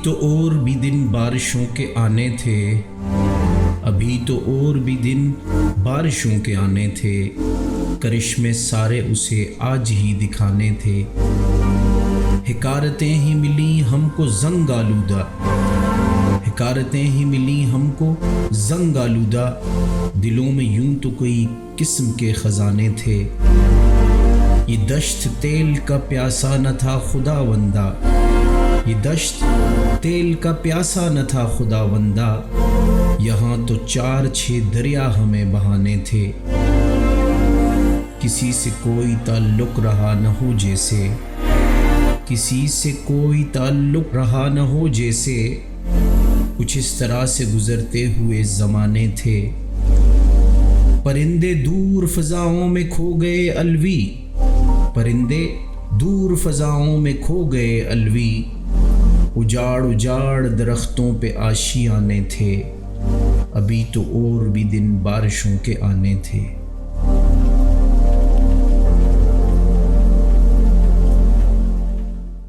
تو اور بھی دن بارشوں کے آنے تھے، ابھی تو اور بھی دن بارشوں کے آنے تھے، کرشمے سارے اسے آج ہی دکھانے تھے۔ حکارتیں ہی ملیں ہم کو زنگ آلودہ، حکارتیں ہی ملیں ہم کو زنگ آلودہ، دلوں میں یوں تو کوئی قسم کے خزانے تھے۔ یہ دشت تیل کا پیاسا نہ تھا خداوندہ، یہ دشت تیل کا پیاسا نہ تھا خداوندہ، یہاں تو 4-6 دریا ہمیں بہانے تھے۔ کسی سے کوئی تعلق رہا نہ ہو جیسے، کسی سے کوئی تعلق رہا نہ ہو جیسے، کچھ اس طرح سے گزرتے ہوئے زمانے تھے۔ پرندے دور فضاؤں میں کھو گئے الوی، پرندے دور فضاؤں میں کھو گئے الوی، اجاڑ اجاڑ درختوں پہ آشیانے تھے، ابھی تو اور بھی دن بارشوں کے آنے تھے۔